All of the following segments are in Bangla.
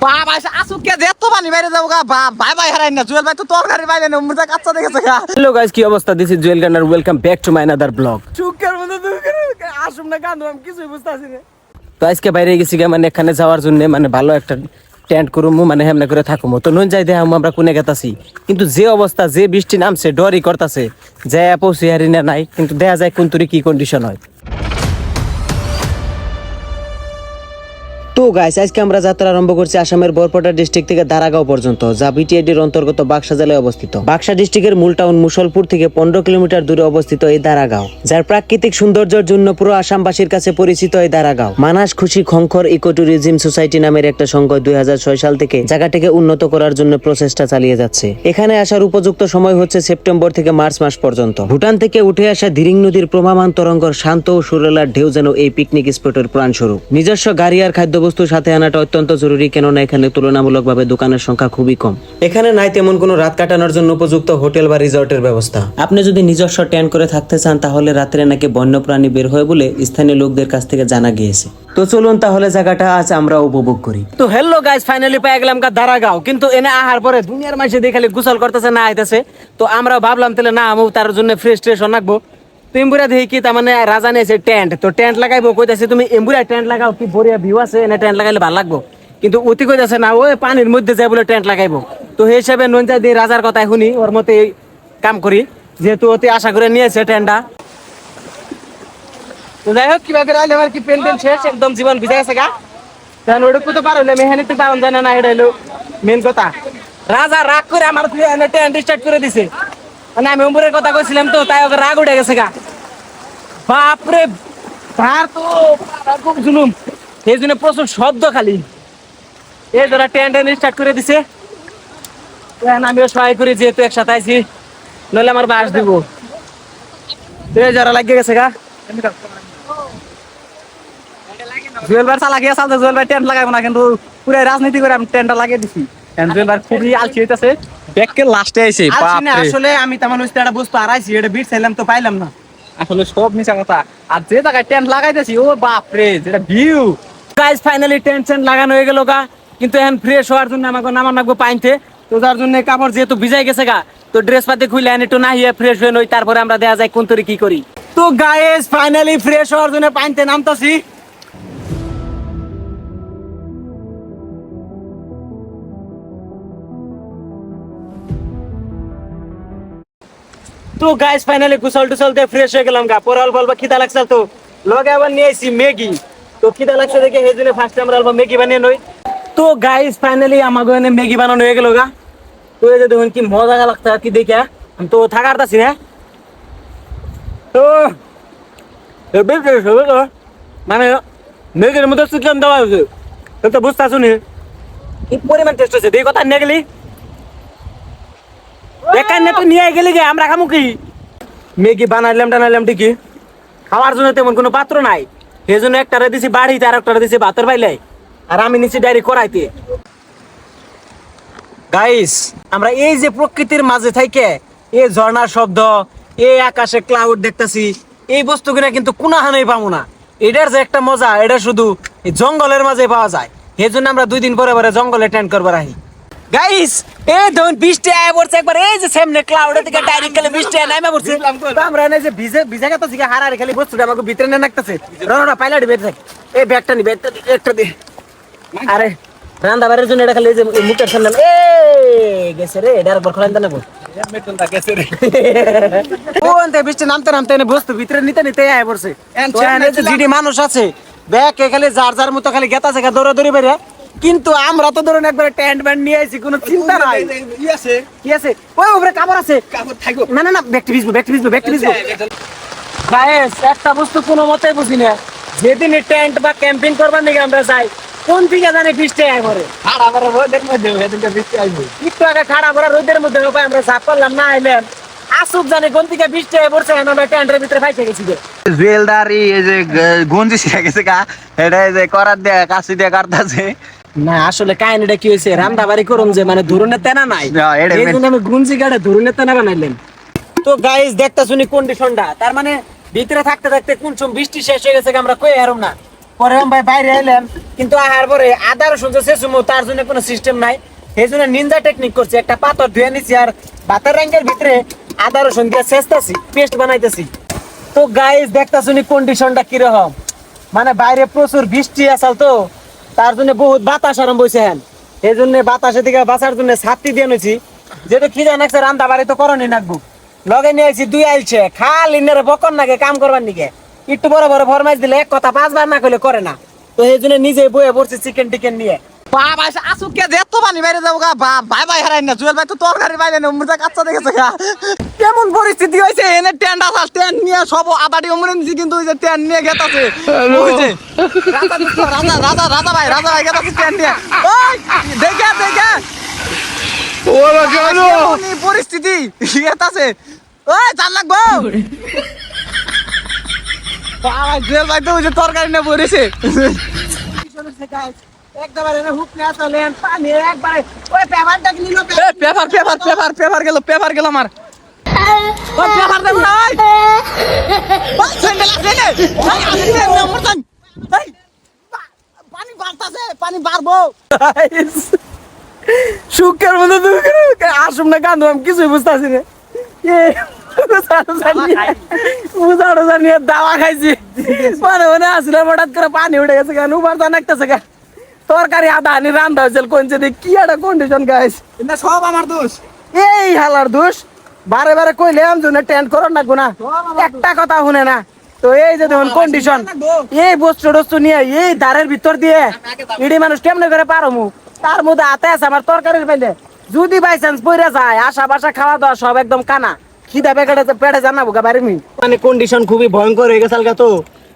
বাবা আসুক কে যেত পানি বাইরে যাবো গা ভাই ভাই হারাই না জুয়েল ভাই তো তোর গাড়ি বাইরে না মুজা কাচ্চা দেখেছে গা। হ্যালো গাইস, কি অবস্থা? This is Jewel Gannar, welcome back to my another blog. সুখের মধ্যে আসুম না কান্দো আমি কিছুই বুঝতাছি না। তো আজকে বাইরে গেছি গা, মানে এখানে যাওয়ার জন্য মানে ভালো একটা টেন্ট করুমু, মানে হেমনে করে থাকুমু। তো নুন যাই দেখামু আমরা কোনে গেতাছি, কিন্তু যে অবস্থা, যে বৃষ্টি নামছে ডরই করতেছে যে পৌঁছে হারি না নাই, কিন্তু দেখা যায় কোন তুরি কি কন্ডিশন হয়। তো গাইস, আজকে আমরা যাত্রা আরম্ভ করছি আসামের বরপেটা ডিস্ট্রিক্ট থেকে দারাগাঁও পর্যন্ত, যা বিটিআইডির অন্তর্গত বাক্সা জেলায় অবস্থিত। বাক্সা ডিস্ট্রিক্টের মূল টাউন মুসলপুর থেকে 15 কিলোমিটার দূরে অবস্থিত এই দারাগাঁও, যার প্রাকৃতিক সৌন্দর্যের জন্য পুরো আসামবাসীর কাছে পরিচিত এই দারাগাঁও। মানাস খুশি খংখর ইকো ট্যুরিজম সোসাইটি নামের একটা সংঘ 2006 সাল থেকে জায়গাটাকে উন্নত করার জন্য প্রচেষ্টা চালিয়ে যাচ্ছে। এখানে আসার উপযুক্ত সময় হচ্ছে সেপ্টেম্বর থেকে মার্চ মাস পর্যন্ত। ভুটান থেকে উঠে আসা ধিরিং নদীর প্রবাহমান তরঙ্গর শান্ত ও সুরেলার ঢেউ যেন এই পিকনিক স্পটের প্রাণস্বরূপ। নিজস্ব গাড়ি আর খাদ্যবস্তু সাথে আনাটা অত্যন্ত জরুরি, কেননা এখানে তুলনামূলকভাবে দোকানের সংখ্যা খুবই কম। এখানে নাই তেমন কোনো রাত কাটানোর জন্য উপযুক্ত হোটেল বা রিসর্টের ব্যবস্থা। আপনি যদি নিজস্ব টেন্ট করে থাকতে চান, তাহলে রাত্রে নাকি বন্যপ্রাণী বের হয় বলে স্থানীয় লোকদের কাছ থেকে জানা গিয়েছে। তো চলুন তাহলে জায়গাটা আজ আমরা উপভোগ করি। তো হ্যালো গাইস, ফাইনালি পেয়ে গেলাম দারাগাঁও। কিন্তু এনে আহার পরে দুনিয়ার মাসে দিয়ে খালি গোসল করতেছে না আইতেছে। তো আমরা ভাবলাম তাহলে না আমু তার জন্য ফ্রেশ ট্রেশ রাখবো। তো এমবুরা দেখি কি তার মানে রাজা নিয়েছে টেন্ট, তো টেন্ট লাগাইবো কইতাছে তুমি এমবুরা টেন্ট লাগাও, কি বড়িয়া ভিউ আছে, এনে টেন্ট লাগাইলে ভালো লাগবো। কিন্তু অতি কইতাছে না ওই পানির মধ্যে যায় বলে টেন্ট লাগাইবো। তো সেই হিসাবে নঞ্জা দিয়ে রাজার কথা শুনি, ওর মতে কাম করি, যেহেতু অতি আশা করে নিয়েছে টেন্টটা। তো যাই হোক, কিভাবে রাইলে আমার কি পেন্টেন শেষ, একদম জীবন ভিজে গেছে গা। তখন ওটুকু তো পারলে মেহানিতে পাওয়া যায় না, এটা হলো মেন কথা। রাজা রাগ করে আমার টেন্ট স্টার্ট করে দিছে, মানে আমি উমরের কথা কইছিলাম তো, তাই ওকে রাগ উঠে গেছে গা। বাপরে তার তো খুব জুলুম, সেই জন্য প্রচুর শব্দ খালি। এই যারা টেন্ট স্টার্ট করে দিছে, আমিও সহায় করি, যেহেতু একসাথে আইছি, নইলে আমার বাস দিব। এই যারা লাগিয়ে গেছে গা, জুয়েল ভাই চালাকিয়া চালছে, জুয়েল ভাই টেন্ট লাগাবো না, কিন্তু পুরো রাজনীতি করে আমি টেন্টটা লাগিয়ে দিছি। জুয়েল ভাই খুবই আলসি হইতাছে, ব্যাককে লাস্টে আইছে। আসলে আমি তেমন হইছে একটা বস্তু হারাইছি, এটা বিট চাইলাম তো পাইলাম না, আসলে সব মিছা কথা। আর যে জায়গায় টেন্ট লাগাইতেছি, ও বাপ রে যেটা ভিউ। গাইস ফাইনালি টেন্ট লাগানো হয়ে গেল গা, কিন্তু এখন ফ্রেশ হওয়ার জন্য আমাকে নামান লাগবো পাইতে। তো যার জন্য কাপড় যেহেতু ভিজাই গেছে গা, তো ড্রেস পাতি খুলে আনি একটু নাহিয়ে ফ্রেশ হয়ে নই, তারপরে আমরা দেখা যায় কোন তরি কি করি। তো গাইস ফাইনালি ফ্রেশ হওয়ার জন্য পাইতে নামতাছি। তো গাইস ফাইনালি গোসল টোসল দিয়ে ফ্রেশ হয়ে গেলাম গা, পরে অল্প অল্প খিদা লাগছে, তো লগে আবার নিয়ে আসি ম্যাগি। তো খিদা লাগছে দেখে সেই জন্য ফার্স্টে আমরা অল্প ম্যাগি বানিয়ে নই। তো গাইস ফাইনালি আমাকে এনে ম্যাগি বানানো হয়ে গেল গা। তো এই যে দেখুন কি মজা লাগছে আর কি দেখে, আমি তো থাকার তাছি না। তো মানে ম্যাগির মধ্যে চিকেন দেওয়া হয়েছে, তো বুঝতে শুনি কি পরিমাণ টেস্ট হয়েছে, এই কথা নিয়ে গেলি এখানে তো নিয়ে গেলি গে, আমরা খামু কি? ম্যাগি বানাইলাম ঠিকই, খাওয়ার জন্য তেমন কোনো পাত্র নাই, সেই জন্য একটারে দিছি বাড়িতে আর একটারে দিছি ভাতের পাইলে, আর আমি নিচে ডাইরেক্ট করাইতে। গাইস আমরা এই যে প্রকৃতির মাঝে থাইকে এই ঝর্ণার শব্দ, এই আকাশে ক্লাউড দেখতেছি, এই বস্তুগুলো কিন্তু কোনাহানেই পাবো না। এটার যে একটা মজা, এটা শুধু এই জঙ্গলের মাঝে পাওয়া যায়। সেই জন্য আমরা 2 দিন পরে পরে জঙ্গলে টেন্ট করবার আহি। গাইস এই ধরুন বৃষ্টি আয় পড়ছে একবার, এই যে সামনে ক্লাউড থেকে ডাইরেক্ট খালি বৃষ্টি নাইমা পড়ছে। আমরা এনে যে ভিজে গেছে জিগা হারারে খালি বস্তুটা আমাকে ভিতরে না নাকতেছে। রনটা পাইলাড়ি বের থাক, এই ব্যাগটা নি, ব্যাগটা একটা দে। আরে রান্দা বাড়ির জন্য এটা খালি এই যে মুখের সামনে এই গেছে রে, এটা একবার খোলান দেন না, মেটনটা গেছে রে। কোন তে বৃষ্টি নামতে নামতে এনে বস্তু ভিতরে নিতে নিতে আয় পড়ছে। তো এনে যে জিডি মানুষ আছে, ব্যাগ খালি যার যার মতো খালি গেতা জায়গা দৌড়াদৌড়ি বেরে, কিন্তু আমরা তো ধরুন একবার টেন্ট ব্যান্ড নিয়ে আইছি, কোনো চিন্তা নাই। কি আছে ওই উপরে কাপড় আছে, কাপড় থাকো না না না, ব্যাগটি ভিজবো। গাইস একটা বস্তু কোনো মতেই বুঝি না, যেদিন টেন্ট বা ক্যাম্পিং করবার নাকি আমরা যাই, কোন দিকে জানি বৃষ্টি আয় পড়ে। খাড়া ভরা রোদের মধ্যে বৃষ্টি আইবো, একটু আগে খাড়া ভরা রোদের মধ্যে আমরা যা করলাম না আইলেন, আসুক জানি কোন দিকে বৃষ্টি আয় পড়ছে, আমরা টেন্টের ভিতরে ফাইসে গেছি। জুয়েলদারি এই যে গঞ্জি শিখে গেছে গা, এটা এই যে করার দিয়ে কাশি দিয়ে কাটতাছে না। আসলে কাহিনীটা কি হয়েছে, রান্না বাড়ি করুম যে মানে ধরুনের তেনা নাই, এই জন্য আমি গুঞ্জি গাড়ে ধরুনের তেনা বানাইলেন। তো গাইস দেখতা শুনি কন্ডিশনটা, তার মানে ভিতরে থাকতে থাকতে কোন সময় বৃষ্টি শেষ হয়ে গেছে আমরা কই হারুম না। পরে আমি ভাই বাইরে এলাম, কিন্তু আহার পরে আদা রসুন যে শেষুমো তার জন্য কোনো সিস্টেম নাই। এই জন্য নিনজা টেকনিক করছি, একটা পাথর ধুয়ে নিছি আর ভাতের র্যাঙ্কের ভিতরে আদা রসুন দিয়ে ছেঁচতেছি, পেস্ট বানাইতেছি। তো গাইস দেখতাছ কন্ডিশনটা কিরকম, মানে বাইরে প্রচুর বৃষ্টি আসাল, তো তার জন্য বহুত বাতাস আরম্ভ হয়েছে। হ্যাঁ, এই জন্য বাতাসের দিকে বাঁচার জন্য ছাত্রী দিয়ে নিছি, যেহেতু খিদা নাকছে রান্না বাড়ি তো করণই নাকবো। লগে নিয়ে আইছি দুই আইলছে, খালি নেরে বকন নাগে কাম করবার নিকে, একটু বড় বড় ফরমাইশ দিলে এক কথা 5 বার না করলে করে না। তো এই জন্য নিজে বয়ে পড়ছি চিকেন টিকেন নিয়ে। বাবা আসুক কে যে এত পানি বাইরে যাবো গা, ভাই ভাই হারাই না জুয়েল ভাই তো তরকারি বাইরে না মুজা কাচ্চা দেখেছে গা। কেমন পরিস্থিতি হয়েছে, এনে টেন্ট আসাল, টেন্ট নিয়ে সব আবাডি অমরে নিছি, কিন্তু ওই যে টেন্ট নিয়ে গেতাছে বুঝছে। রাজা ভাই গেতাছে টেন্ট নিয়ে। ওই দেখে ওরা কেন পরিস্থিতি গেতাছে, ওই জান লাগবো। বাবা জুয়েল ভাই তো ওই যে তরকারি নিয়ে পড়েছে। পেপার গেল আমার। পানি বাড়বো সুখের মধ্যে আসুম না কান্দো, আমি কিছুই বুঝতেছি না। নিয়ে দাওয়া খাইছি, মানে মনে আসলে হঠাৎ করে পানি উঠে গেছে, কেন উবার জানাইতেছে গা তরকারি আদা আনি রান্না হয়েছিল কোনছে কি একটা কন্ডিশন গাইস। সব আমার দোষ, এই হালার দোষ। বারে বারে কইলাম যে টেন্ট করো না গুনা, একটা কথা শুনে না। তো এই যে দেখুন কন্ডিশন, এই বস্তু টস্তু নিয়ে এই দাঁড়ের ভিতর দিয়ে ইডি মানুষ কেমনে করে পারমু, তার মধ্যে হাতে আছে আমার তরকারির পাইলে, যদি বাই চান্স পড়ে যায় আশা বাসা খাওয়া দাওয়া সব একদম কানা, খিদা পেটে পেটে জানাবো গা বাড়ি। মানে কন্ডিশন খুবই ভয়ঙ্কর হয়ে গেছে তো,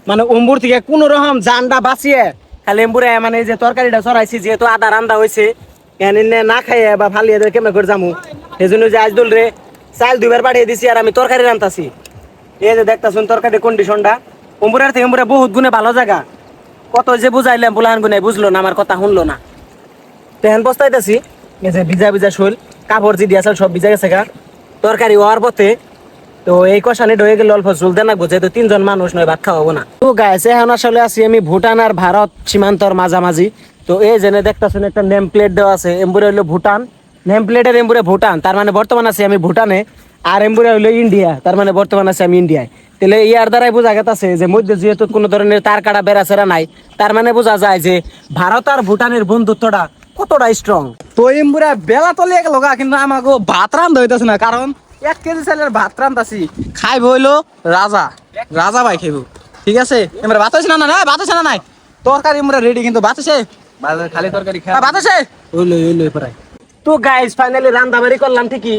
মানে অম্বুর থেকে কোন রকম জানটা বাঁচিয়ে খালি এম্বুরে মানে এই যে তরকারিটা চড়াইছি, যেহেতু আদা রান্দা হয়েছে না খাইয়ে বা ফালিয়ে কেমন করে যাবো, এই জন্য যে আজদুল রে চাল 2 বার পাঠিয়ে দিছি আর আমি তরকারি রান্তাছি। এই যে দেখতাছুন তরকারি কন্ডিশনটা, অম্বুরার থেকে এম্বুরা বহুত গুণে ভালো জায়গা, কত যে বুঝাইলাম বুলাহান গুনে বুঝলো না, আমার কথা শুনলো না। তেহেন বস্তাইতেছি, এই যে ভিজা শোল কাপড় যে দিয়েছিল সব ভিজা গেছে গা, তরকারি হওয়ার পথে। তো এই কষানি হয়ে গেলে অল্প ঝোল দেন রাখবো, যেহেতু 3 জন মানুষ নয় ভাত খাওয়াবো না। তো গাইস এখন আসলে আছি আমি ভুটান আর ভারত সীমান্তর মাঝামাঝি। তো এই জেনে দেখতেছেন একটা নেম প্লেট দেওয়া আছে, এম্বুরে হইলো ভুটান, নেম প্লেটের এম্বুরে ভুটান, তার মানে বর্তমান আছি আমি ভুটানে, আর এম্বুরে হইলো ইন্ডিয়া, তার মানে বর্তমান আছি আমি ইন্ডিয়ায়। তাহলে ইয়ার দ্বারাই বোঝা গেছে যে মধ্যে যেহেতু কোনো ধরনের তার কাটা বেড়াচেরা নাই, তার মানে বোঝা যায় যে ভারত আর ভুটানের বন্ধুত্বটা কতটা স্ট্রং। তো এমবুরা বেলা তো লেগে লগা, কিন্তু আমাকে ভাত রান্ধা হইতেছে না, কারণ 1 কেজি চালের ভাত রান্তাছি, খাইব হইলো রাজা ভাই খাইব, ঠিক আছে। এমরা ভাত হইছে না, না ভাত হইছে না, নাই তরকারি এমরা রেডি, কিন্তু ভাত হইছে খালি তরকারি খাই, ভাত হইছে হইলো প্রায়। তো গাইস ফাইনালি রান্দাবাড়ি করলাম ঠিকই,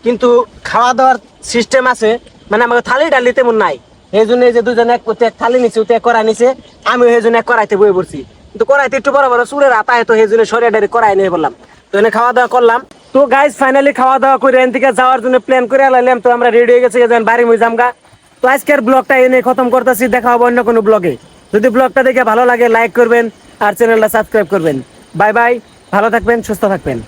কিন্তু খাওয়া দাওয়ার সিস্টেম আছে, মানে আমাকে থালি ডালি তেমন নাই। এই জন্য যে দুজনে এক থালি নিচ্ছে, কড়াই নিছে, আমি এই জন্য এক কড়াইতে বয়ে পড়ছি, কিন্তু কড়াইতে একটু বড় বড় চুলের আতায়, তো এই জন্য সরিয়ে ডাইরে কড়াই নিয়ে বললাম। তো এনে খাওয়া দাওয়া করলাম। তো গাইস ফাইনালি খাওয়া দাওয়া করে এন থেকে যাওয়ার জন্য প্ল্যান করে আলাইলাম। তো আমরা রেডি হয়ে গেছি, বাড়ি মুই জামগা। তো আজকের ব্লগটা এনে খতম করতেছি, দেখা হবে অন্য কোনো ব্লগে। যদি ব্লগটা দেখে ভালো লাগে লাইক করবেন আর চ্যানেলটা সাবস্ক্রাইব করবেন। বাই বাই, ভালো থাকবেন, সুস্থ থাকবেন।